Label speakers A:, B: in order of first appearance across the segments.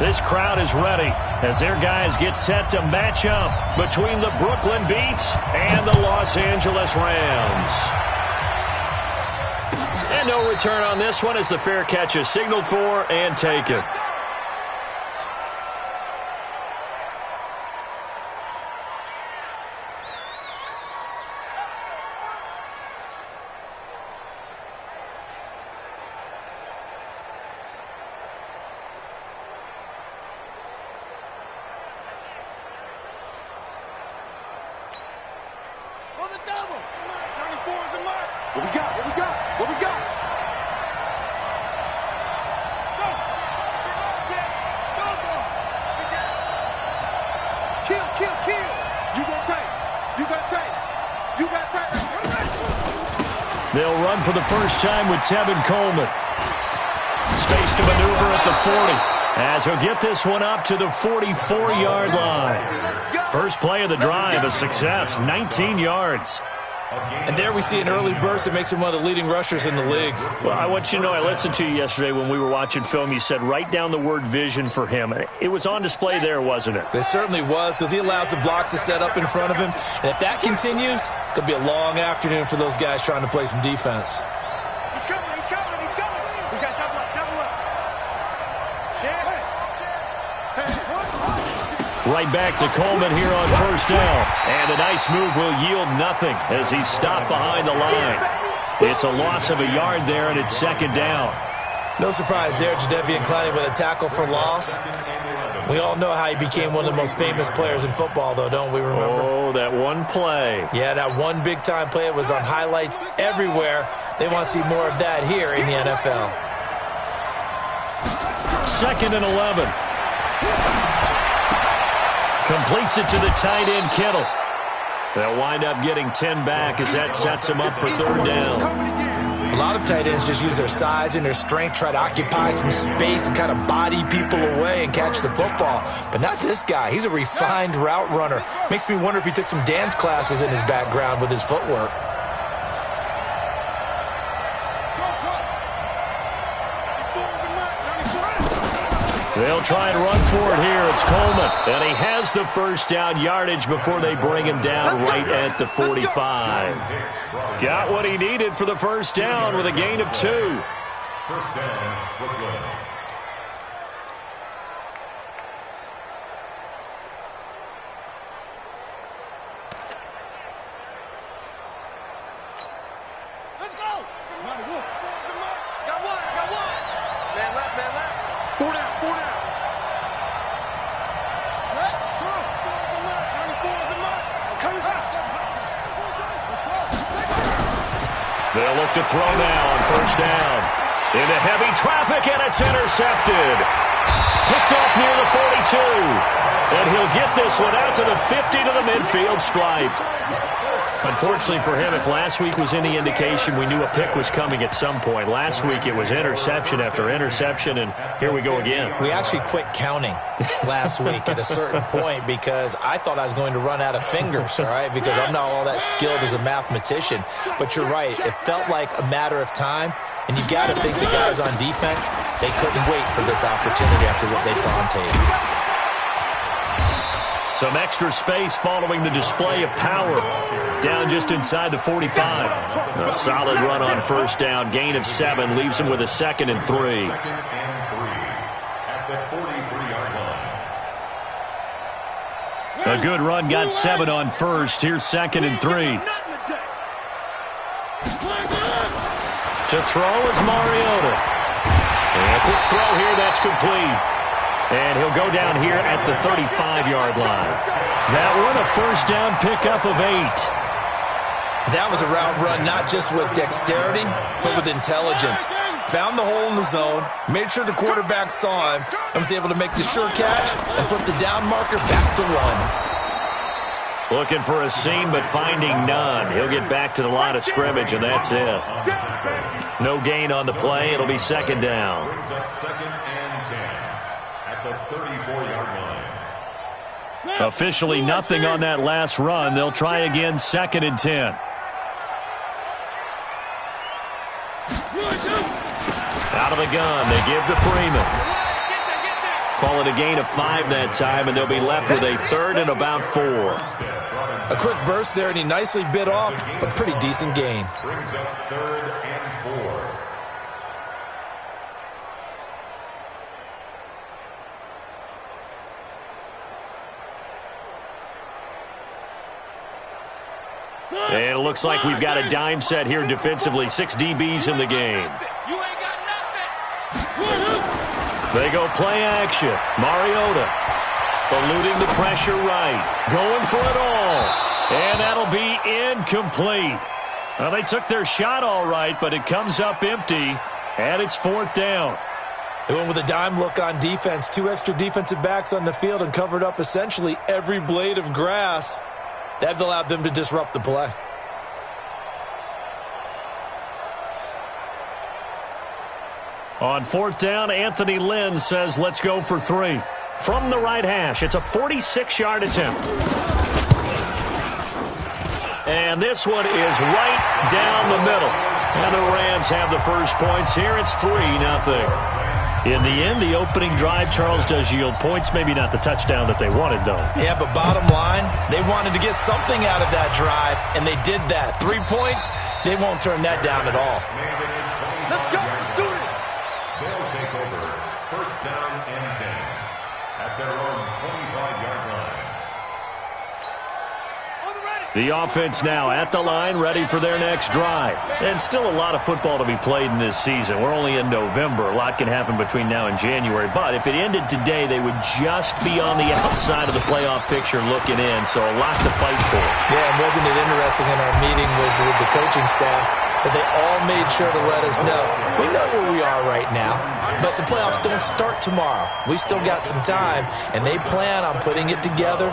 A: This crowd is ready as their guys get set to match up between the Brooklyn Beats and the Los Angeles Rams. And no return on this one as the fair catch is signaled for and taken. They'll run for the first time with Tevin Coleman. Space to maneuver at the 40 as he'll get this one up to the 44-yard line. First play of the drive, a success, 19 yards.
B: And there we see an early burst that makes him one of the leading rushers in the league.
A: Well, I want you to know, I listened to you yesterday when we were watching film. You said write down the word vision for him. It was on display there, wasn't it?
B: It certainly was, because he allows the blocks to set up in front of him. And if that continues, it could be a long afternoon for those guys trying to play some defense.
C: He's coming. We got double up.
A: Right back to Coleman here on first down. And a nice move will yield nothing as he's stopped behind the line. It's a loss of a yard there, and it's second down.
B: No surprise there, Jadeveon Clowney with a tackle for loss. We all know how he became one of the most famous players in football, though, don't we remember?
A: Oh, that one play.
B: Yeah, that one big-time play. It was on highlights everywhere. They want to see more of that here in the NFL.
A: Second and 11. Completes it to the tight end, Kittle. They'll wind up getting 10 back as that sets him up for third down.
B: A lot of tight ends just use their size and their strength, try to occupy some space and kind of body people away and catch the football. But not this guy. He's a refined route runner. Makes me wonder if he took some dance classes in his background with his footwork.
A: They'll try and run for it here. It's Coleman. And he has the first down yardage before they bring him down right at the 45. Got what he needed for the first down with a gain of 2.
D: First down, Brooklyn.
C: Let's go. Got one. Man left. 4 down.
A: They'll look to throw now on first down. Into heavy traffic, and it's intercepted. Picked off near the 42. And he'll get this one out to the 50 to the midfield stripe. Unfortunately for him, if last week was any indication, we knew a pick was coming at some point. Last week it was interception after interception, and here we go again.
B: We actually quit counting last week at a certain point because I thought I was going to run out of fingers, all right, because I'm not all that skilled as a mathematician. But you're right. It felt like a matter of time, and you got to think the guys on defense, they couldn't wait for this opportunity after what they saw on tape.
A: Some extra space following the display of power. Down just inside the 45. A solid run on first down. Gain of 7 leaves him with a 2nd and 3.
D: At the 43-yard line.
A: A good run, got 7 on first. Here's 2nd and 3. To throw is Mariota. And a quick throw here, that's complete. And he'll go down here at the 35-yard line. That one, a first down pickup of 8.
B: That was a route run not just with dexterity, but with intelligence. Found the hole in the zone, made sure the quarterback saw him, and was able to make the sure catch and flip the down marker back to 1.
A: Looking for a seam, but finding none. He'll get back to the line of scrimmage, and that's it. No gain on the play. It'll be second down.
D: Brings up 2nd and 10 at the 34-yard line.
A: Officially nothing on that last run. They'll try again, 2nd and 10. Out of the gun, they give to Freeman. Call it a gain of 5 that time, and they'll be left with a third and about 4.
B: A quick burst there, and he nicely bit off a pretty decent gain.
D: Brings up 3rd and 4.
A: And it looks like we've got a dime set here defensively. 6 DBs in the game.
C: You ain't got nothing.
A: They go play action. Mariota eluding the pressure right. Going for it all. And that'll be incomplete. Well, they took their shot all right, but it comes up empty. And it's 4th down.
B: They went with a dime look on defense. 2 extra defensive backs on the field and covered up essentially every blade of grass. That allowed them to disrupt the play.
A: On 4th down, Anthony Lynn says, let's go for 3. From the right hash, it's a 46-yard attempt. And this one is right down the middle. And the Rams have the first points here. It's 3-0. In the end, the opening drive, Charles, does yield points. Maybe not the touchdown that they wanted, though.
B: Yeah, but bottom line, they wanted to get something out of that drive, and they did that. 3 points, they won't turn that down at all.
C: Let's go. Let's do this.
D: They'll take over 1st down and 10 at their own 25-yard line.
A: The offense now at the line, ready for their next drive. And still a lot of football to be played in this season. We're only in November. A lot can happen between now and January. But if it ended today, they would just be on the outside of the playoff picture looking in. So a lot to fight for.
B: Yeah, and wasn't it interesting in our meeting with the coaching staff that they all made sure to let us know. We know where we are right now, but the playoffs don't start tomorrow. We still got some time, and they plan on putting it together,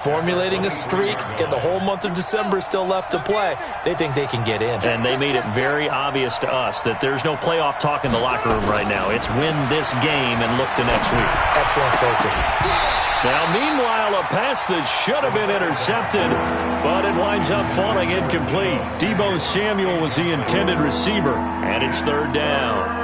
B: formulating a streak, and the whole month of December is still left to play. They think they can get in.
A: And they made it very obvious to us that there's no playoff talk in the locker room right now. It's win this game and look to next week.
B: Excellent focus.
A: Now, meanwhile, a pass that should have been intercepted, but it winds up falling incomplete. Deebo Samuel was the intended receiver, and it's 3rd down.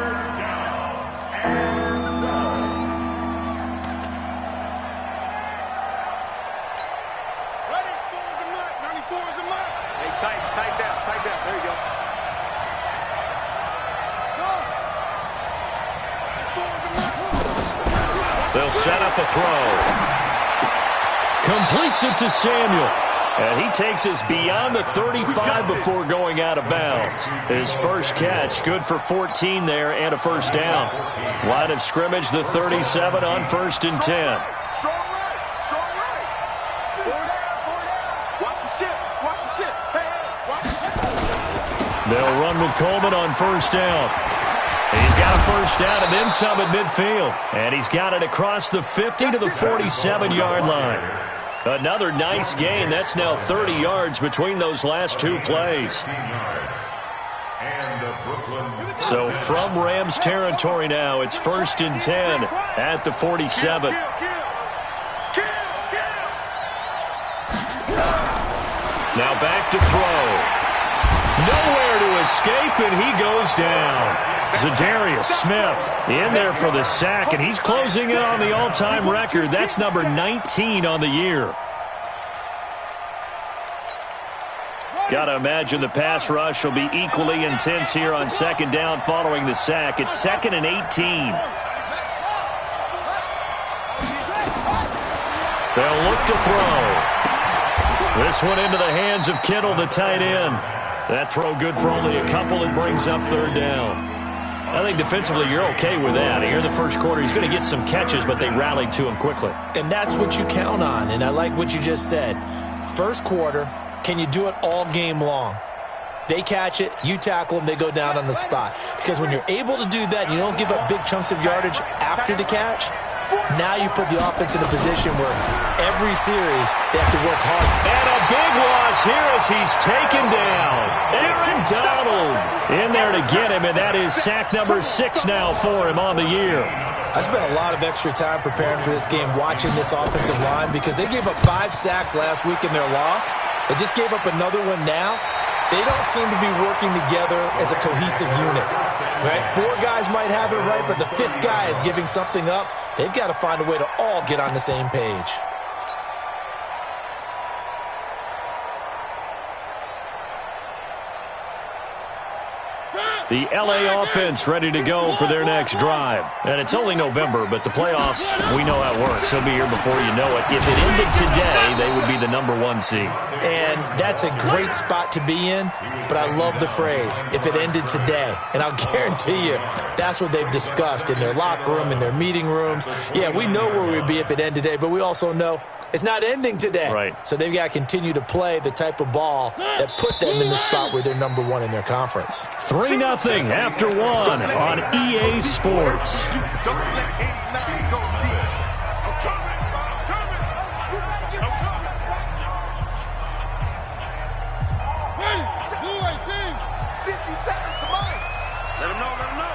A: They'll set up a throw. Completes it to Samuel. And he takes us beyond the 35 before going out of bounds. His first catch, good for 14 there and a first down. Line of scrimmage, the 37 on 1st and 10.
C: Strong right. Strong right. Watch the ship. Watch the ship. Hey, watch the ship.
A: They'll run with Coleman on 1st down. He's got a first down and then some at midfield. And he's got it across the 50 to the 47-yard line. Another nice gain. That's now 30 yards between those last 2 plays. So from Rams territory now, it's 1st and 10 at the 47. Now back to throw. Nowhere to escape, and he goes down. Zadarius Smith in there for the sack, and he's closing in on the all-time record. That's number 19 on the year. Got to imagine the pass rush will be equally intense here on 2nd down following the sack. It's 2nd and 18. They'll look to throw. This one into the hands of Kittle, the tight end. That throw good for only a couple. It brings up 3rd down. I think defensively you're okay with that. Here in the first quarter, he's going to get some catches, but they rallied to him quickly.
B: And that's what you count on, and I like what you just said. First quarter, can you do it all game long? They catch it, you tackle them, they go down on the spot. Because when you're able to do that, you don't give up big chunks of yardage after the catch, now you put the offense in a position where every series they have to work hard.
A: And a big loss here as he's taken down. Aaron Donald in there to get him, and that is sack number 6 now for him on the year.
B: I spent a lot of extra time preparing for this game, watching this offensive line, because they gave up 5 sacks last week in their loss. They just gave up another one now. They don't seem to be working together as a cohesive unit. Right? 4 guys might have it right, but the 5th guy is giving something up. they've got to find a way to all get on the same page.
A: The LA offense ready to go for their next drive. And it's only November, but the playoffs, we know how it works. They'll be here before you know it. If it ended today, they would be the #1 seed.
B: And that's a great spot to be in, but I love the phrase, if it ended today. And I'll guarantee you, that's what they've discussed in their locker room, in their meeting rooms. Yeah, we know where we'd be if it ended today, but we also know it's not ending today.
A: Right.
B: So they've got to continue to play the type of ball that put them in the spot where they're #1 in their conference.
A: 3-0 after 1 on EA Sports.
C: Don't let 89 go deep. Hey, blue 18. 50 seconds to mine. Let him know, let him know.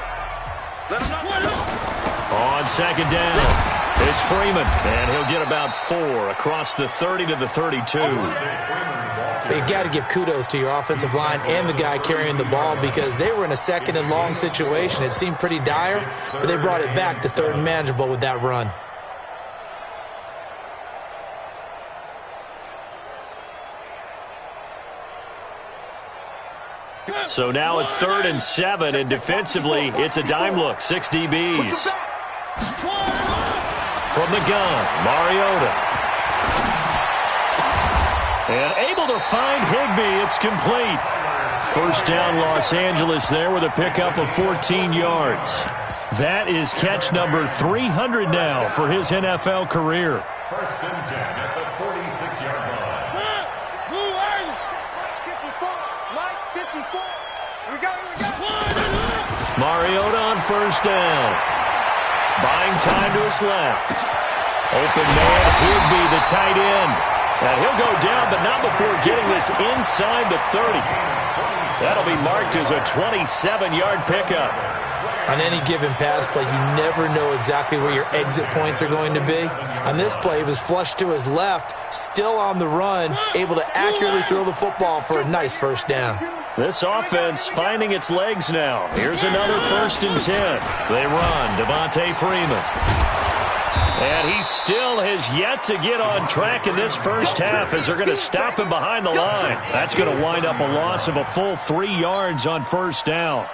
C: Let him know.
A: On second down, it's Freeman, and he'll get about 4 across the 30 to the 32.
B: You got to give kudos to your offensive line and the guy carrying the ball because they were in a second and long situation. It seemed pretty dire, but they brought it back to third and manageable with that run.
A: So now it's 3rd and 7, and defensively, it's a dime look. 6 DBs. From the gun, Mariota. And able to find Higbee. It's complete. First down, Los Angeles there with a pickup of 14 yards. That is catch number 300 now for his NFL career.
D: 1st and 10 at the 46-yard line.
C: 54. Here we go.
A: Mariota on first down. Buying time to his left. Open man, Higbee, the tight end. And he'll go down, but not before getting this inside the 30. That'll be marked as a 27-yard pickup.
B: On any given pass play, you never know exactly where your exit points are going to be. On this play, he was flushed to his left, still on the run, able to accurately throw the football for a nice first down.
A: This offense finding its legs now. Here's another 1st and 10. They run, Devontae Freeman. And he still has yet to get on track in this first half as they're going to stop him behind the line. That's going to wind up a loss of a full 3 yards on first down.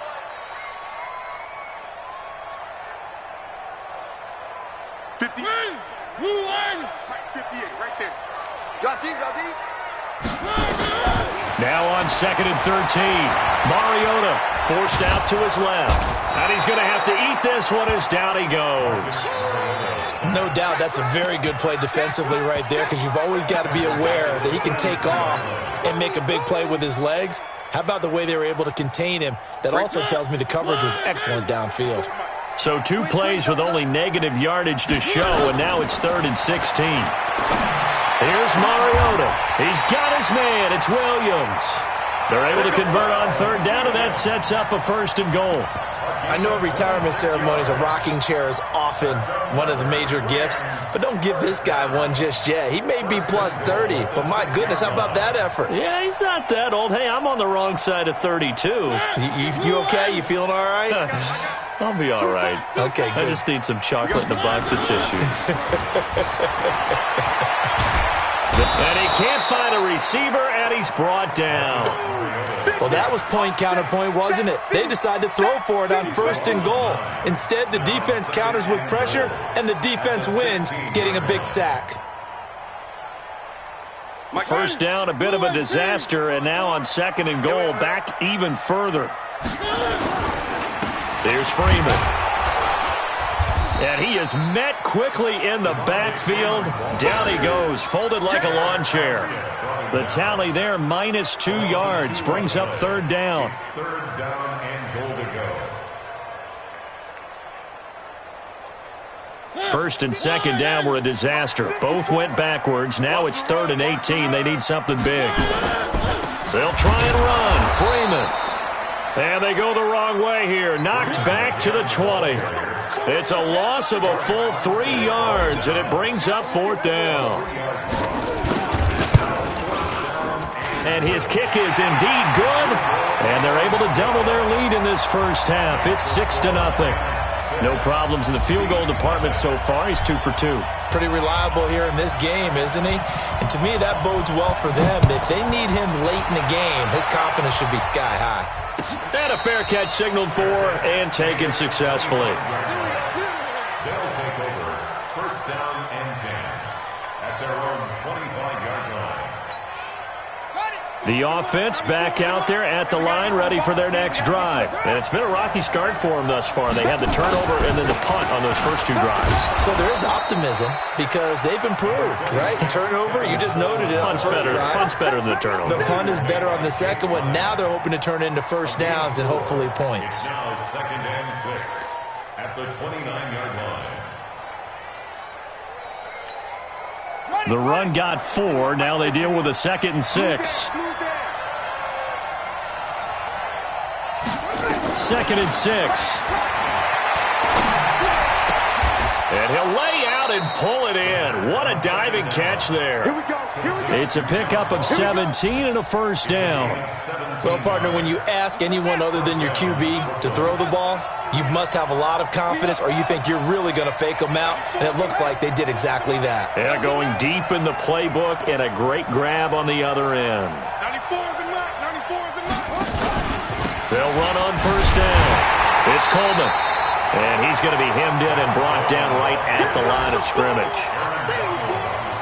C: Blue line. 58, right there. Drop deep.
A: Now on 2nd and 13. Mariota forced out to his left. And he's going to have to eat this one as down he goes.
B: No doubt that's a very good play defensively right there because you've always got to be aware that he can take off and make a big play with his legs. How about the way they were able to contain him? That also tells me the coverage was excellent downfield.
A: So 2 plays with only negative yardage to show, and now it's 3rd and 16. Here's Mariota. He's got his man. It's Williams. They're able to convert on 3rd down, and that sets up a 1st and goal.
B: I know retirement ceremonies, a rocking chair is often one of the major gifts, but don't give this guy one just yet. He may be plus 30, but my goodness, how about that effort?
A: Yeah, he's not that old. Hey, I'm on the wrong side of 32.
B: You okay? You feeling all right?
A: I'll be all right.
B: Okay, good.
A: I just need some chocolate and a box of tissues. And he can't find a receiver, and he's brought down.
B: Well, that was point counterpoint, wasn't it? They decided to throw for it on 1st and goal. Instead, the defense counters with pressure, and the defense wins, getting a big sack.
A: First down, a bit of a disaster, and now on 2nd and goal, back even further. There's Freeman. And he is met quickly in the backfield. Down he goes, folded like a lawn chair. The tally there, minus 2 yards, brings up 3rd down.
D: 3rd down and goal to go.
A: 1st and 2nd down were a disaster. Both went backwards. Now it's 3rd and 18. They need something big. They'll try and run. Freeman. And they go the wrong way here. Knocked back to the 20. It's a loss of a full 3 yards, and it brings up 4th down. And his kick is indeed good, and they're able to double their lead in this first half. It's 6-0. No problems in the field goal department so far. He's 2 for 2.
B: Pretty reliable here in this game, isn't he? And to me, that bodes well for them. If they need him late in the game, his confidence should be sky high.
A: And a fair catch signaled for and taken successfully.
D: They'll take over first down and 10 at their own 25-yard line.
A: The offense back out there at the line, ready for their next drive. And it's been a rocky start for them thus far. They had the turnover and then the punt on those first 2 drives.
B: So there is optimism because they've improved, right? Turnover, you just noted it.
A: Punt's better. Punt's better than the turnover.
B: The punt is better on the second one. Now they're hoping to turn it into first downs and hopefully points.
D: Now second and 6 at the 29-yard line.
A: The run got 4. Now they deal with a 2nd and 6. 2nd and 6. And he'll lay out and pull it in. What a diving catch there.
C: Here we go.
A: It's a pickup of 17 and a first down.
B: Well, partner, when you ask anyone other than your QB to throw the ball, you must have a lot of confidence or you think you're really going to fake them out, and it looks like they did exactly that.
A: Yeah, going deep in the playbook and a great grab on the other end.
C: 94 is the mark. 94 is the mark.
A: They'll run on first down. It's Coleman. And he's going to be hemmed in and brought down right at the line of scrimmage.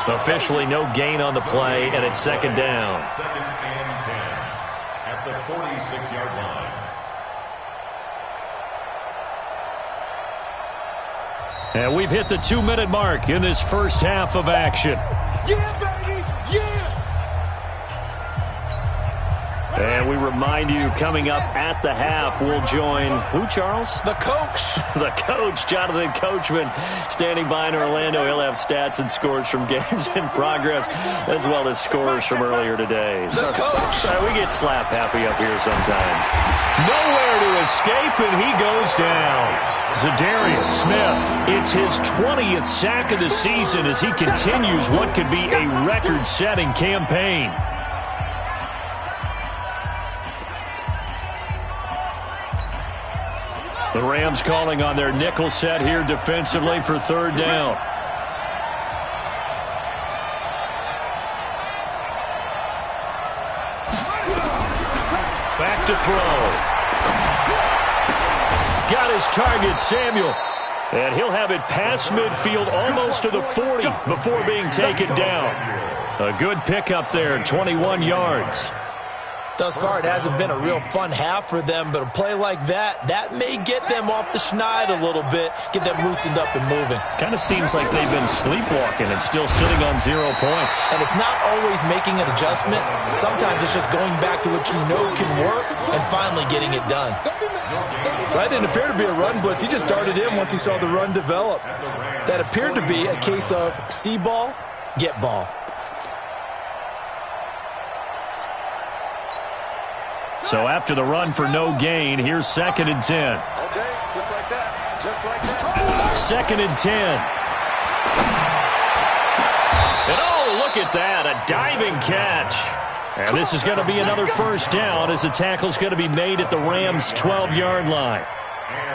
A: Officially no gain on the play, and it's 2nd down.
D: 2nd and 10 at the 46-yard line.
A: And we've hit the 2-minute mark in this first half of action.
C: Yeah, baby. Yeah.
A: And we remind you, coming up at the half, we'll join who, Charles?
B: The coach.
A: The coach, Jonathan Coachman, standing by in Orlando. He'll have stats and scores from games in progress, as well as scores from earlier today.
B: The coach.
A: We get slap happy up here sometimes. Nowhere to escape, and he goes down. Zadarius Smith, it's his 20th sack of the season as he continues what could be a record-setting campaign. The Rams calling on their nickel set here defensively for 3rd down. Back to throw. Got his target, Samuel. And he'll have it past midfield almost to the 40 before being taken down. A good pickup there, 21 yards.
B: Thus far, it hasn't been a real fun half for them, but a play like that may get them off the schneid a little bit, get them loosened up and moving.
A: Kind of seems like they've been sleepwalking and still sitting on 0 points.
B: And it's not always making an adjustment. Sometimes it's just going back to what you know can work and finally getting it done. That didn't appear to be a run blitz. He just darted in once he saw the run develop. That appeared to be a case of see ball, get ball.
A: So after the run for no gain, here's 2nd and 10.
C: Okay, just like that. Just like that.
A: 2nd and 10. And oh, look at that, a diving catch. And this is going to be another first down as the tackle's going to be made at the Rams' 12-yard line.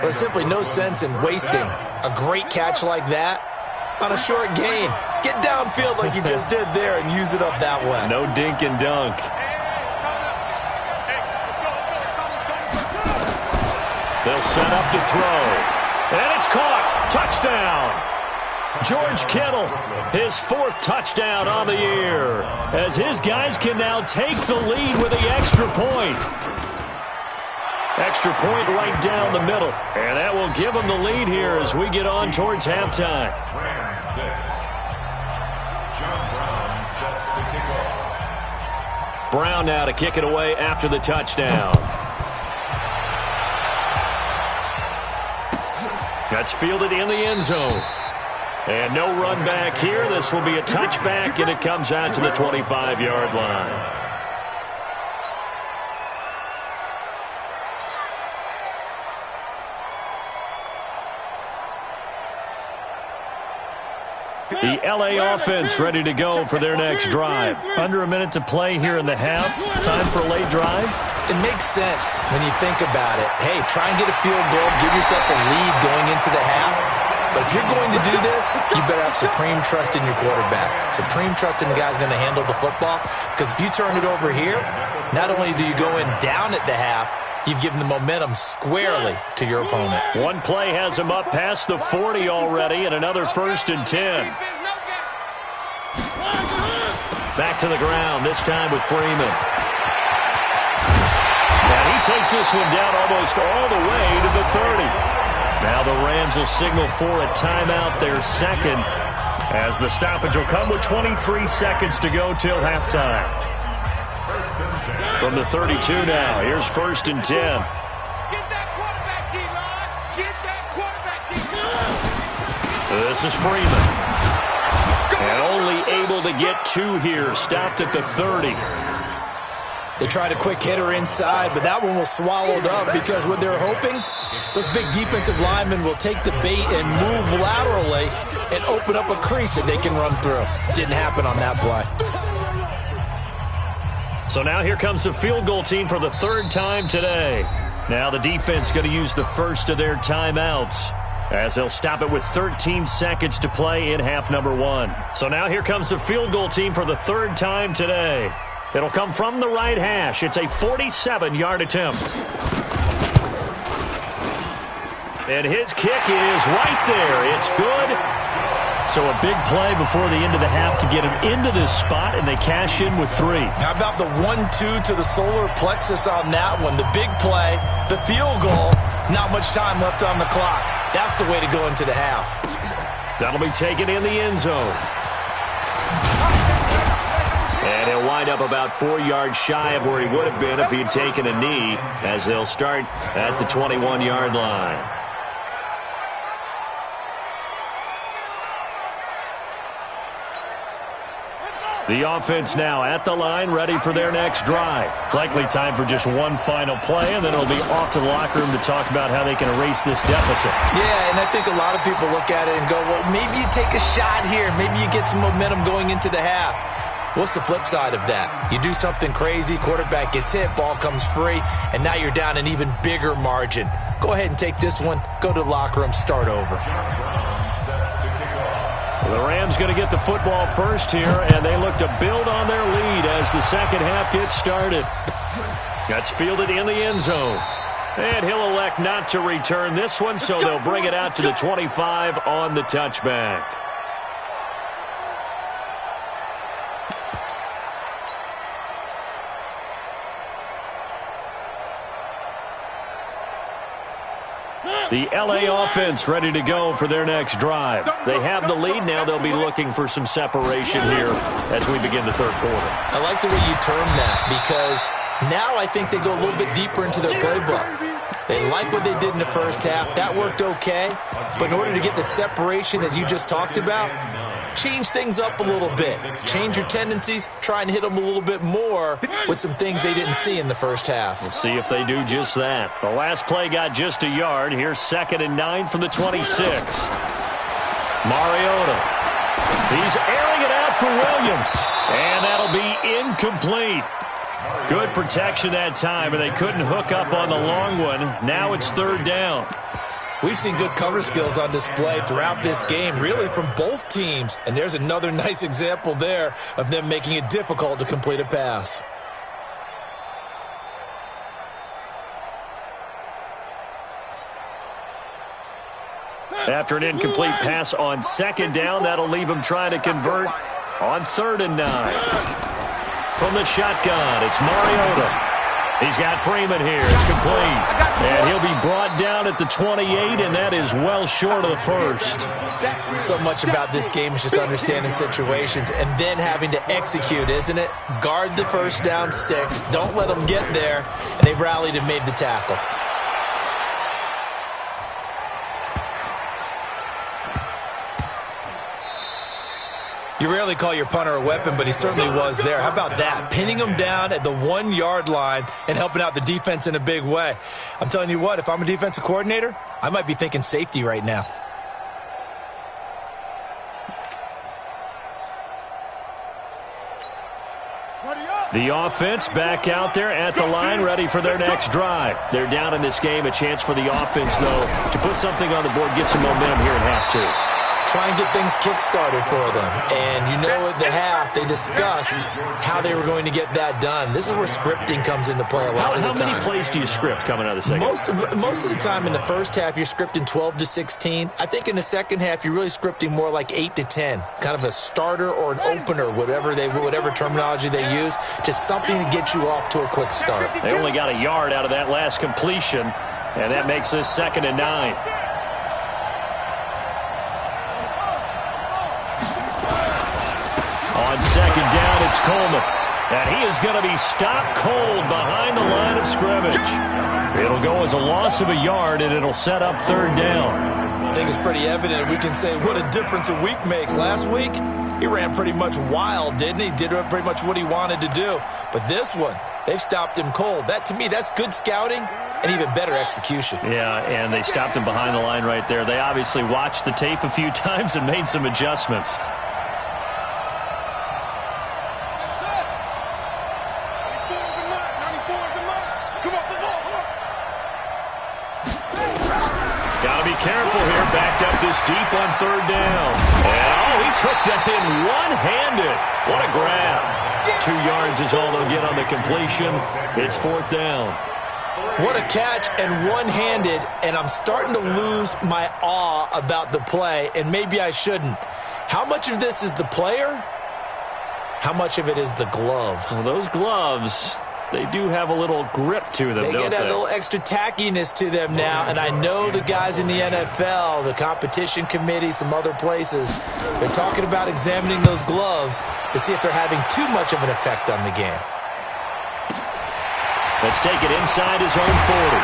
B: There's simply no sense in wasting a great catch like that on a short gain. Get downfield like you just did there and use it up that way.
A: No dink and dunk. They'll set up to throw. And it's caught. Touchdown. George Kittle, his 4th touchdown on the year, as his guys can now take the lead with the extra point. Extra point right down the middle. And that will give them the lead here as we get on towards halftime.
D: Rams 6. John Brown set to kick off.
A: Brown now to kick it away after the touchdown. That's fielded in the end zone. And no run back here. This will be a touchback, and it comes out to the 25-yard line. The LA offense ready to go for their next drive. Under a minute to play here in the half. Time for a late drive.
B: It makes sense when you think about it. Hey, try and get a field goal, give yourself a lead going into the half. But if you're going to do this, you better have supreme trust in your quarterback. Supreme trust in the guy's going to handle the football. Because if you turn it over here, not only do you go in down at the half, you've given the momentum squarely to your opponent.
A: One play has him up past the 40 already, and another 1st and 10. Back to the ground, this time with Freeman. And he takes this one down almost all the way to the 30. Now the Rams will signal for a timeout, their second, as the stoppage will come with 23 seconds to go till halftime. From the 32 now, here's 1st and 10.
C: Get that quarterback, D-line. Get that quarterback, D-line.
A: This is Freeman. And only able to get 2 here, stopped at the 30.
B: They tried a quick hitter inside, but that one was swallowed up because what they're hoping, those big defensive linemen will take the bait and move laterally and open up a crease that they can run through. Didn't happen on that play.
A: So now here comes the field goal team for the 3rd time today. Now the defense going to use the first of their timeouts, as they'll stop it with 13 seconds to play in half number 1. So now here comes the field goal team for the 3rd time today. It'll come from the right hash. It's a 47-yard attempt. And his kick is right there. It's good. So a big play before the end of the half to get him into this spot, and they cash in with 3.
B: How about the 1-2 to the solar plexus on that one? The big play, the field goal, not much time left on the clock. That's the way to go into the half.
A: That'll be taken in the end zone. And he'll wind up about 4 yards shy of where he would have been if he had taken a knee, as they'll start at the 21-yard line. The offense now at the line, ready for their next drive. Likely time for just one final play, and then it'll be off to the locker room to talk about how they can erase this deficit.
B: Yeah, and I think a lot of people look at it and go, well, maybe you take a shot here. Maybe you get some momentum going into the half. What's the flip side of that? You do something crazy, quarterback gets hit, ball comes free, and now you're down an even bigger margin. Go ahead and take this one, go to the locker room, start over.
A: The Rams going to get the football first here, and they look to build on their lead as the second half gets started. That's fielded in the end zone. And he'll elect not to return this one, so they'll bring it out to the 25 on the touchback. The LA offense ready to go for their next drive. They have the lead now. They'll be looking for some separation here as we begin the 3rd quarter.
B: I like the way you term that, because now I think they go a little bit deeper into their playbook. They like what they did in the first half. That worked okay. But in order to get the separation that you just talked about, change things up a little bit. Change your tendencies. Try and hit them a little bit more with some things they didn't see in the first half.
A: We'll see if they do just that. The last play got just a yard. Here's 2nd and 9 from the 26. Mariota. He's airing it out for Williams. And that'll be incomplete. Good protection that time, and they couldn't hook up on the long one. Now it's 3rd down.
B: We've seen good cover skills on display throughout this game, really from both teams. And there's another nice example there of them making it difficult to complete a pass.
A: After an incomplete pass on 2nd down, that'll leave him trying to convert on 3rd and 9. From the shotgun, it's Mariota. He's got Freeman here. It's complete. And he'll be brought down at the 28, and that is well short of the first.
B: So much about this game is just understanding situations and then having to execute, isn't it? Guard the first down sticks. Don't let them get there. And they rallied and made the tackle. You rarely call your punter a weapon, but he certainly was there. How about that? Pinning him down at the 1-yard line and helping out the defense in a big way. I'm telling you what, if I'm a defensive coordinator, I might be thinking safety right now.
A: The offense back out there at the line, ready for their next drive. They're down in this game. A chance for the offense, though, to put something on the board, get some momentum here in half two.
B: Try and get things kick-started for them. And you know at the half, they discussed how they were going to get that done. This is where scripting comes into play a lot of the time.
A: How many plays do you script coming out of the second?
B: Most of the time in the first half, you're scripting 12 to 16. I think in the second half, you're really scripting more like 8 to 10. Kind of a starter or an opener, whatever terminology they use. Just something to get you off to a quick start.
A: They only got a yard out of that last completion, and that makes this 2nd and 9. On 2nd down, it's Coleman. And he is going to be stopped cold behind the line of scrimmage. It'll go as a loss of a yard, and it'll set up 3rd down.
B: I think it's pretty evident. We can say what a difference a week makes. Last week, he ran pretty much wild, didn't he? Did pretty much what he wanted to do. But this one, they've stopped him cold. That, to me, that's good scouting and even better execution.
A: Yeah, and they stopped him behind the line right there. They obviously watched the tape a few times and made some adjustments. Careful here, backed up this deep on 3rd down. And, he took that in one-handed. What a grab. 2 yards is all they'll get on the completion. It's 4th down.
B: What a catch and one-handed, and I'm starting to lose my awe about the play, and maybe I shouldn't. How much of this is the player? How much of it is the glove?
A: Well, those gloves, they do have a little grip to them, don't they?
B: They get a little extra tackiness to them now, and I know the guys in the NFL, the competition committee, some other places, they're talking about examining those gloves to see if they're having too much of an effect on the game.
A: Let's take it inside his own 40.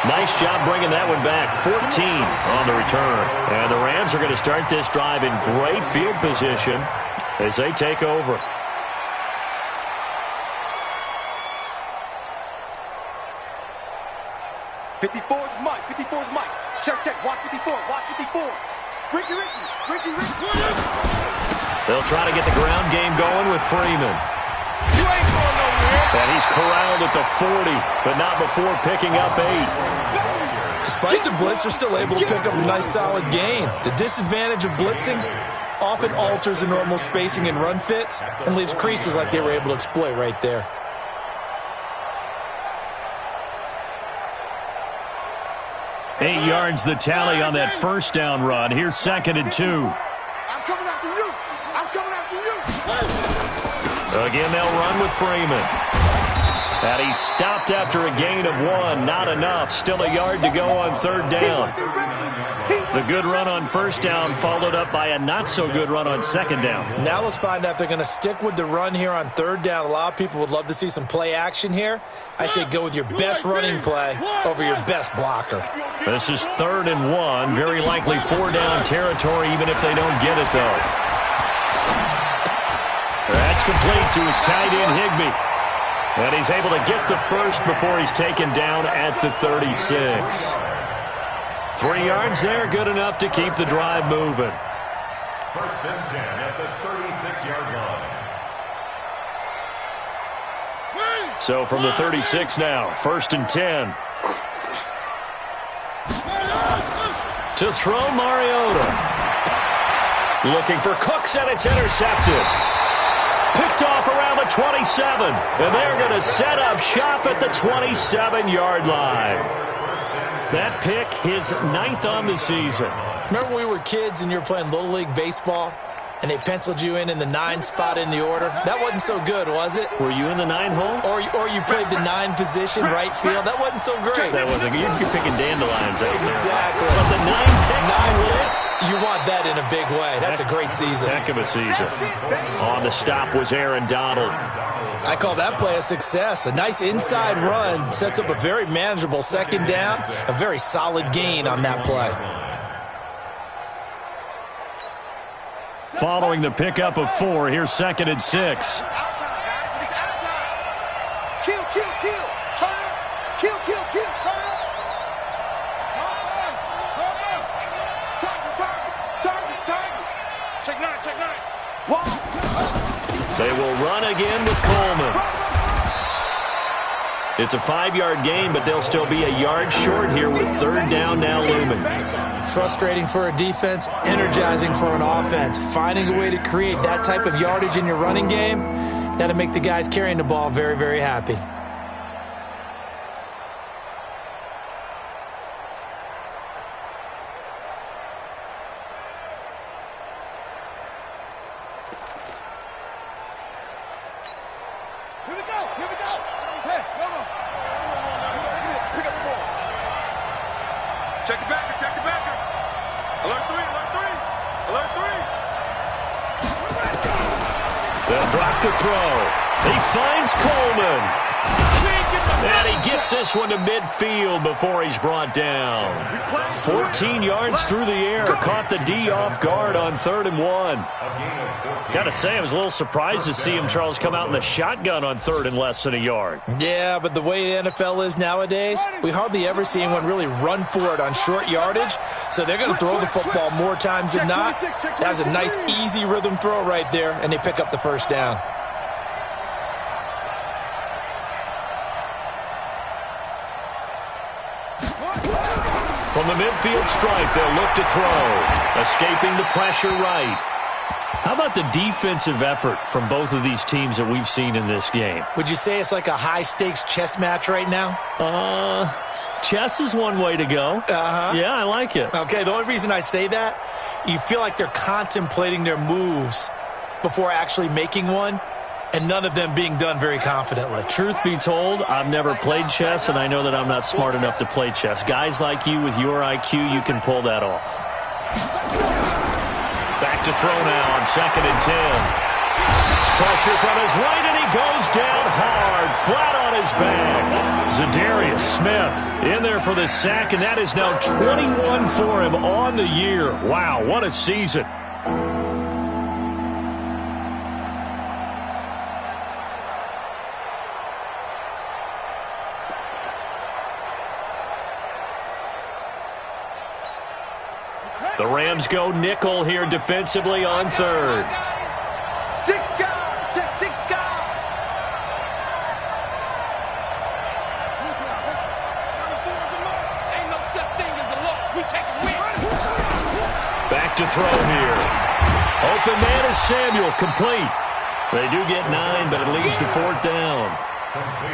A: Nice job bringing that one back. 14 on the return. And the Rams are going to start this drive in great field position as they take over.
C: Check. Watch 54. Ricky.
A: They'll try to get the ground game going with Freeman.
C: You ain't going nowhere.
A: And he's corralled at the 40, but not before picking up 8.
B: Despite the blitz, they're still able to pick up a nice solid gain. The disadvantage of blitzing often alters the normal spacing and run fits and leaves creases like they were able to exploit right there.
A: Eight yards the tally on that first down run. Here's 2nd and 2.
C: I'm coming after you.
A: Again, they'll run with Freeman. And he's stopped after a gain of 1. Not enough. Still a yard to go on 3rd down. The good run on 1st down followed up by a not-so-good run on 2nd down.
B: Now let's find out if they're going to stick with the run here on 3rd down. A lot of people would love to see some play action here. I say go with your best running play over your best blocker.
A: This is 3rd and 1. Very likely 4-down territory, even if they don't get it, though. That's complete to his tight end, Higbee. And he's able to get the first before he's taken down at the 36. 3 yards there, good enough to keep the drive moving.
D: 1st and 10 at the 36-yard line.
A: So from the 36 now, 1st and 10. To throw Mariota. Looking for Cooks, and it's intercepted. Picked off around the 27. And they're going to set up shop at the 27-yard line. That pick, his 9th on the season.
B: Remember when we were kids and you were playing Little League Baseball and they penciled you in the 9 spot in the order? That wasn't so good, was it?
A: Were you in the 9 hole?
B: Or you played the 9 position, right field? That wasn't so great.
A: That wasn't good. You're picking dandelions out there.
B: Exactly.
A: But the 9
B: picks, you want that in a big way. That's a great season.
A: Heck of a season. On the stop was Aaron Donald.
B: I call that play a success. A nice inside run sets up a very manageable 2nd down. A very solid gain on that play.
A: Following the pickup of 4, here's 2nd and 6.
C: Kill. Turn up. Kill. Turn up. Target. Check 9. Wow.
A: They will run again with Coleman. It's a 5-yard gain, but they'll still be a yard short here with third down now looming.
B: Frustrating for a defense, energizing for an offense. Finding a way to create that type of yardage in your running game, that'll make the guys carrying the ball very, very happy.
A: They'll drop the throw. He finds Coleman. And he gets this one to midfield before he's brought down. 14 yards through the air. Caught the D off guard on 3rd and 1. Got to say, I was a little surprised to see him, Charles, come out in the shotgun on 3rd and less than a yard.
B: Yeah, but the way the NFL is nowadays, we hardly ever see anyone really run for it on short yardage. So they're going to throw the football more times than not. That was a nice, easy rhythm throw right there, and they pick up the first down.
A: From the midfield stripe, they'll look to throw. Escaping the pressure right. How about the defensive effort from both of these teams that we've seen in this game?
B: Would you say it's like a high-stakes chess match right now?
A: Chess is one way to go. Yeah, I like it.
B: Okay, the only reason I say that, you feel like they're contemplating their moves before actually making one, and none of them being done very confidently.
A: Truth be told, I've never played chess, and I know that I'm not smart enough to play chess. Guys like you with your IQ, you can pull that off. Back to throw now on 2nd and 10. Pressure from his right, and he goes down hard, flat on his back. Zadarius Smith in there for the sack, and that is now 21 for him on the year. Wow, what a season. The Rams go nickel here defensively on 3rd. Back to throw here. Open man is Samuel, complete. They do get 9, but it leads to 4th down.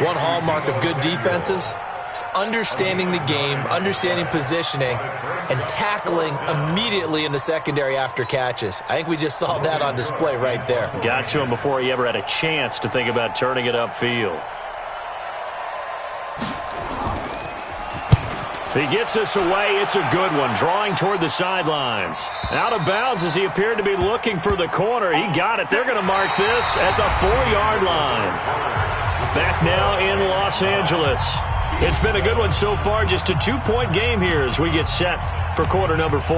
B: One hallmark of good defenses is understanding the game, understanding positioning, and tackling immediately in the secondary after catches. I think we just saw that on display right there.
A: Got to him before he ever had a chance to think about turning it upfield. He gets this away. It's a good one, drawing toward the sidelines. Out of bounds as he appeared to be looking for the corner. He got it. They're going to mark this at the 4-yard line. Back now in Los Angeles. It's been a good one so far. Just a 2-point game here as we get set for quarter number 4.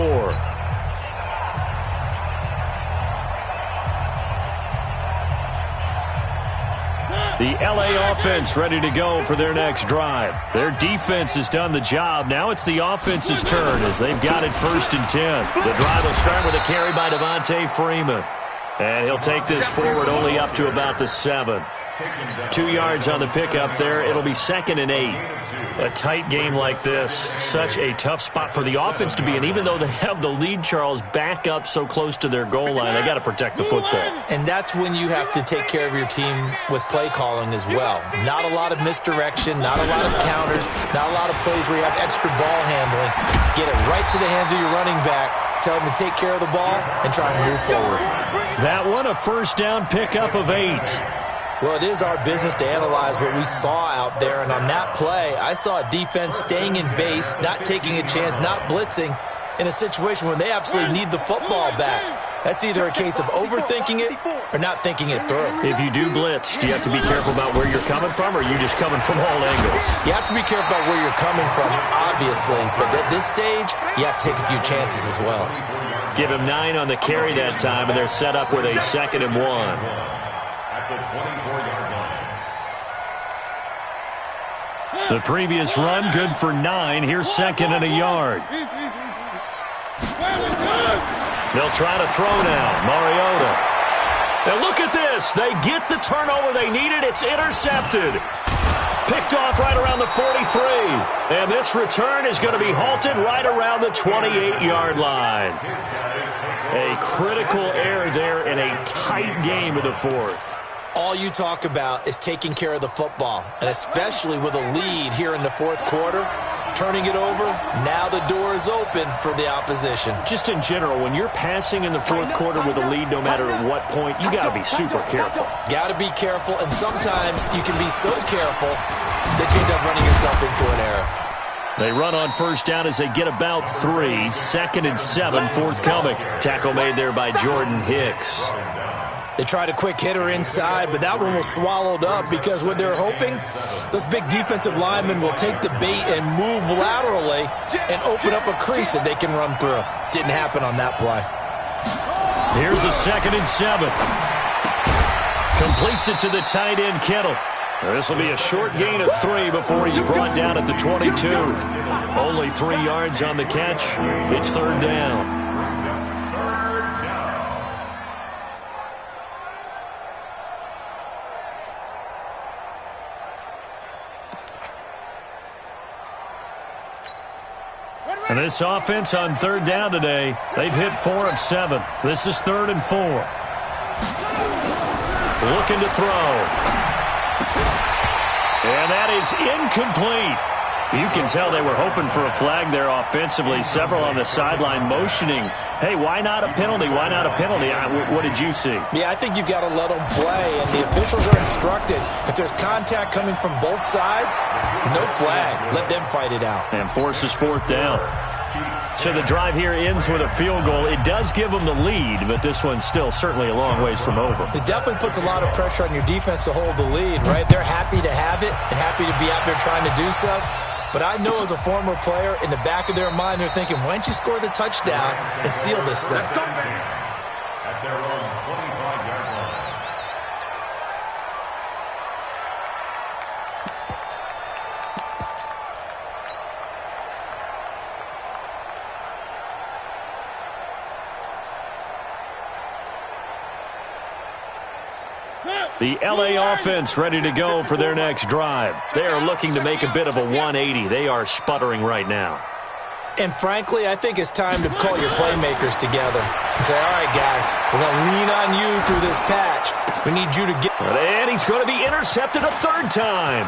A: The LA offense ready to go for their next drive. Their defense has done the job. Now it's the offense's turn as they've got it 1st and 10. The drive will start with a carry by Devontae Freeman. And he'll take this forward only up to about the 7. 2 yards on the pickup there. It'll be 2nd and 8. A tight game like this, such a tough spot for the offense to be in. Even though they have the lead, Charles, back up so close to their goal line, they got to protect the football.
B: And that's when you have to take care of your team with play calling as well. Not a lot of misdirection, not a lot of counters, not a lot of plays where you have extra ball handling. Get it right to the hands of your running back. Tell them to take care of the ball and try and move forward.
A: That one, a 1st down pickup of 8.
B: Well, it is our business to analyze what we saw out there, and on that play, I saw a defense staying in base, not taking a chance, not blitzing, in a situation where they absolutely need the football back. That's either a case of overthinking it or not thinking it through.
A: If you do blitz, do you have to be careful about where you're coming from, or are you just coming from all angles?
B: You have to be careful about where you're coming from, obviously, but at this stage, you have to take a few chances as well.
A: Give him 9 on the carry that time, and they're set up with a 2nd and 1.
D: The 24-yard line.
A: The previous run, good for 9. Here's 2nd and a yard. They'll try to throw now. Mariota. And look at this. They get the turnover they needed. It's intercepted. Picked off right around the 43. And this return is going to be halted right around the 28-yard line. A critical error there in a tight game in the fourth.
B: All you talk about is taking care of the football, and especially with a lead here in the fourth quarter, turning it over, now the door is open for the opposition.
A: Just in general, when you're passing in the fourth quarter with a lead, no matter at what point, you got to be super careful.
B: Got to be careful, and sometimes you can be so careful that you end up running yourself into an error.
A: They run on first down as they get about 3. 2nd and 7, forthcoming. Tackle made there by Jordan Hicks.
B: They tried a quick hitter inside, but that one was swallowed up because what they're hoping, those big defensive linemen will take the bait and move laterally and open up a crease that they can run through. Didn't happen on that play.
A: Here's a 2nd and 7. Completes it to the tight end, Kittle. This will be a short gain of 3 before he's brought down at the 22. Only 3 yards on the catch. It's 3rd down. And this offense on 3rd down today, they've hit 4 of 7. This is 3rd and 4. Looking to throw. And that is incomplete. You can tell they were hoping for a flag there offensively. Several on the sideline motioning, hey, why not a penalty? Why not a penalty? What did you see?
B: Yeah, I think you've got to let them play, and the officials are instructed. If there's contact coming from both sides, no flag. Let them fight it out.
A: And forces 4th down. So the drive here ends with a field goal. It does give them the lead, but this one's still certainly a long ways from over.
B: It definitely puts a lot of pressure on your defense to hold the lead, right? They're happy to have it and happy to be out there trying to do so. But I know as a former player, in the back of their mind, they're thinking, why don't you score the touchdown and seal this thing?
D: At their own 25-yard line.
A: The LA offense ready to go for their next drive. They are looking to make a bit of a 180. They are sputtering right now.
B: And frankly, I think it's time to call your playmakers together and say, all right, guys, we're going to lean on you through this patch. We need you to get...
A: And he's going to be intercepted a 3rd time.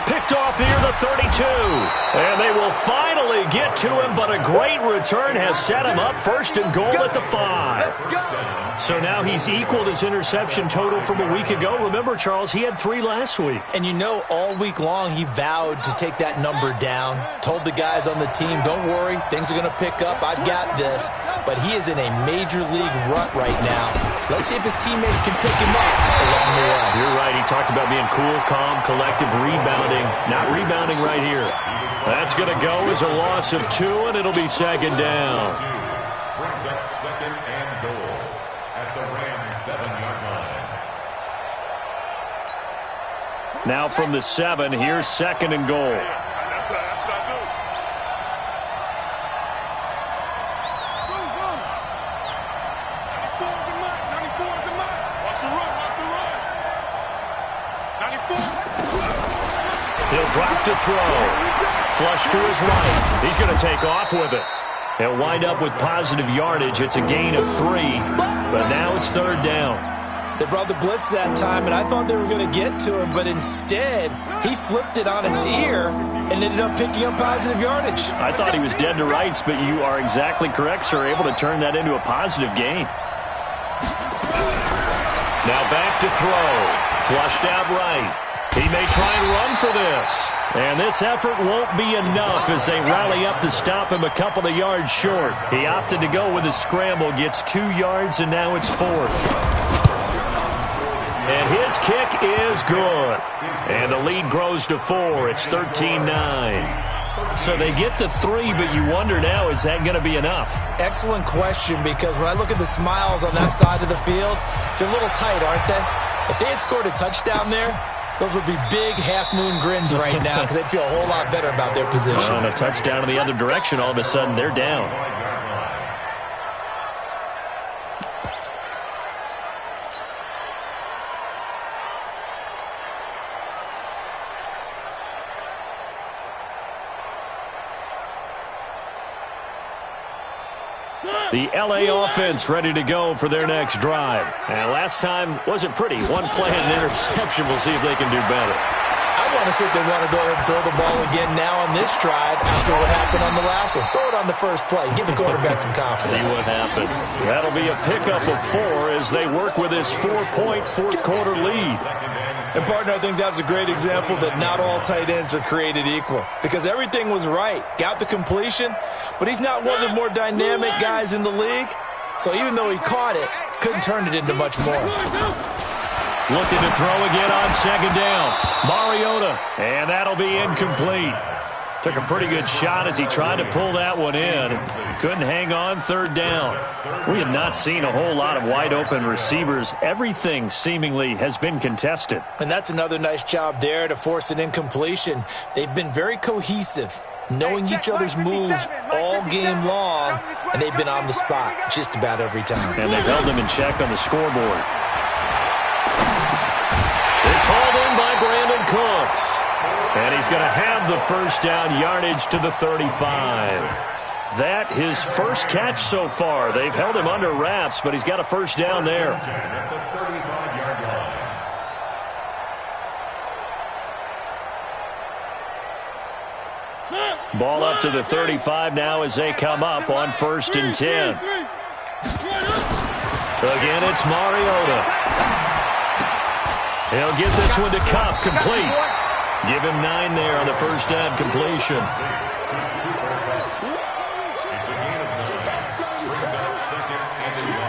A: Picked off near the 32. And they will finally get to him, but a great return has set him up 1st and goal at the 5. So now he's equaled his interception total from a week ago. Remember, Charles, he had 3 last week.
B: And you know, all week long he vowed to take that number down. Told the guys on the team, don't worry, things are going to pick up. I've got this. But he is in a major league rut right now. Let's see if his teammates can pick him up along the way.
A: You're right. He talked about being cool, calm, collective, rebounding. Not rebounding right here. That's going to go as a loss of 2, and it'll be 2nd down.
D: Brings up 2nd and goal at the Rams 7-yard line.
A: Now from the 7, here's 2nd and goal.
C: That's what I do.
A: He'll drop to throw. Flush to his right. He's going to take off with it. He'll wind up with positive yardage. It's a gain of 3, but now it's 3rd down.
B: They brought the blitz that time, and I thought they were going to get to him, but instead, he flipped it on its ear and ended up picking up positive yardage.
A: I thought he was dead to rights, but you are exactly correct, sir. Able to turn that into a positive gain. Now back to throw. Flushed out right. He may try and run for this. And this effort won't be enough as they rally up to stop him a couple of yards short. He opted to go with a scramble, gets 2 yards, and now it's 4th. And his kick is good. And the lead grows to 4. It's 13-9. So they get the 3, but you wonder now, is that going to be enough?
B: Excellent question, because when I look at the smiles on that side of the field, they're a little tight, aren't they? If they had scored a touchdown there, those would be big half-moon grins right now because they'd feel a whole lot better about their position.
A: On a touchdown in the other direction, all of a sudden they're down. The L.A. offense ready to go for their next drive. And last time wasn't pretty. One play and an interception. We'll see if they can do better.
B: I want to see if they want to go ahead and throw the ball again now on this drive after what happened on the last one. Throw it on the first play. Give the quarterback some confidence.
A: See what happens. That'll be a pickup of 4 as they work with this 4-point fourth-quarter lead.
B: And, partner, I think that's a great example that not all tight ends are created equal because everything was right. Got the completion, but he's not one of the more dynamic guys in the league. So even though he caught it, couldn't turn it into much more.
A: Looking to throw again on second down. Mariota, and that'll be incomplete. Took a pretty good shot as he tried to pull that one in. Couldn't hang on third down. We have not seen a whole lot of wide-open receivers. Everything seemingly has been contested.
B: And that's another nice job there to force an incompletion. They've been very cohesive, knowing each other's moves all game long, and they've been on the spot just about every time.
A: And they've held him in check on the scoreboard. It's hauled in by Brandon Cooks. And he's going to have the first down yardage to the 35. That his first catch so far. They've held him under wraps, but he's got a first down there. Ball up to the 35 now as they come up on 1st and 10. Again, it's Mariota. He'll get this one to Cup, complete. Give him 9 there on the first down completion.
D: It's a gain of 9. Brings out 2nd and 1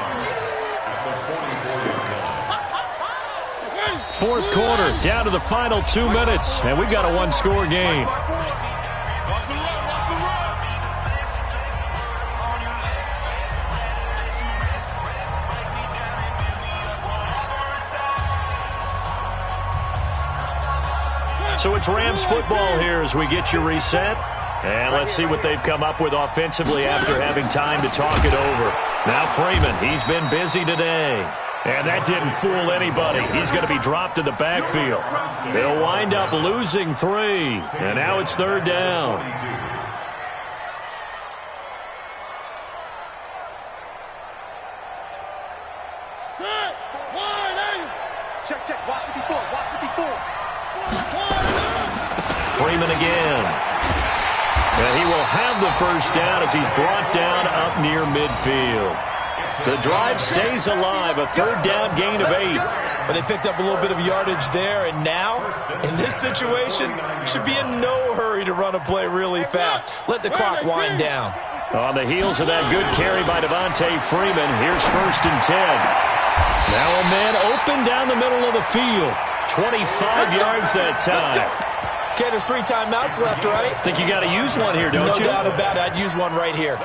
D: at the 44-yard line.
A: 4th quarter, down to the final 2 minutes, and we've got a one-score game. So it's Rams football here as we get you reset. And let's see what they've come up with offensively after having time to talk it over. Now Freeman, he's been busy today. And that didn't fool anybody. He's going to be dropped in the backfield. They'll wind up losing 3. And now it's 3rd down.
C: Check. Watch 54.
A: Freeman again. And he will have the first down as he's brought down up near midfield. The drive stays alive, a 3rd down gain of 8.
B: But they picked up a little bit of yardage there, and now, in this situation, should be in no hurry to run a play really fast. Let the clock wind down.
A: On the heels of that good carry by Devontae Freeman, here's 1st and 10. Now a man open down the middle of the field. 25 yards that time.
B: Okay, there's 3 timeouts left, right?
A: Think you got to use one here, don't you?
B: No doubt about it. I'd use one right here.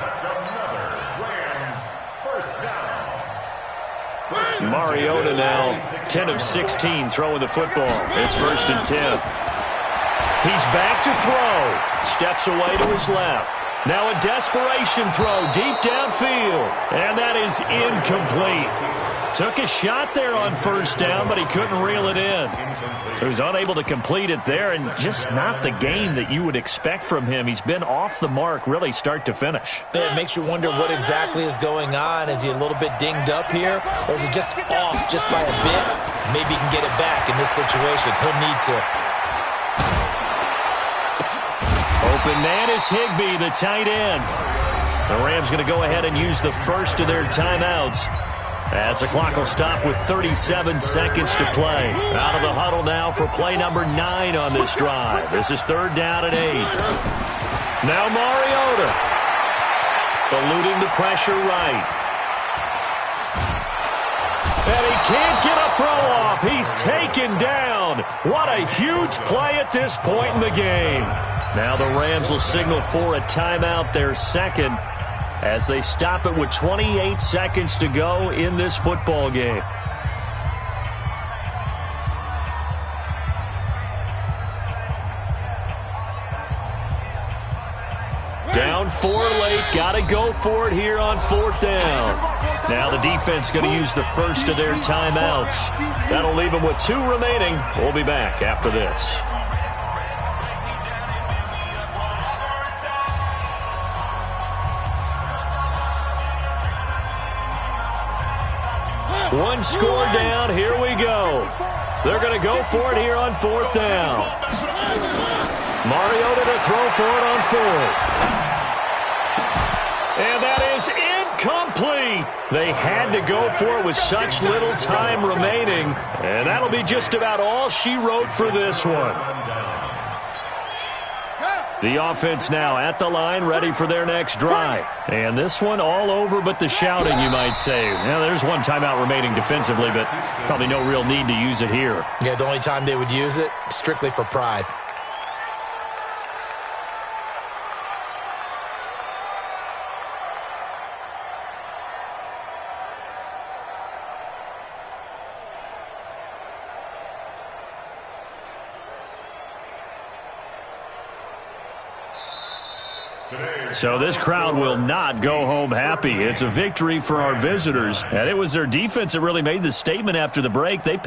A: Mariota now 10 of 16 throwing the football. It's 1st and 10. He's back to throw. Steps away to his left. Now a desperation throw deep downfield. And that is incomplete. Took a shot there on 1st down, but he couldn't reel it in. So he's unable to complete it there, and just not the game that you would expect from him. He's been off the mark really start to finish.
B: Yeah, it makes you wonder what exactly is going on. Is he a little bit dinged up here, or is he just off just by a bit? Maybe he can get it back in this situation. He'll need to.
A: Open man is Higbee, the tight end. The Rams going to go ahead and use the first of their timeouts, as the clock will stop with 37 seconds to play. Out of the huddle now for play number 9 on this drive. This is 3rd down and 8. Now Mariota eluding the pressure right. And he can't get a throw off. He's taken down. What a huge play at this point in the game. Now the Rams will signal for a timeout, their 2nd, as they stop it with 28 seconds to go in this football game. Down 4 late, got to go for it here on 4th down. Now the defense going to use the first of their timeouts. That'll leave them with 2 remaining. We'll be back after this. One score down. Here we go. They're going to go for it here on 4th down. Mariota to throw for it on 4th. And that is incomplete. They had to go for it with such little time remaining. And that'll be just about all she wrote for this one. The offense now at the line, ready for their next drive. And this one all over but the shouting, you might say. Now, there's one timeout remaining defensively, but probably no real need to use it here.
B: Yeah, the only time they would use it, strictly for pride.
A: So this crowd will not go home happy. It's a victory for our visitors, and it was their defense that really made the statement after the break. They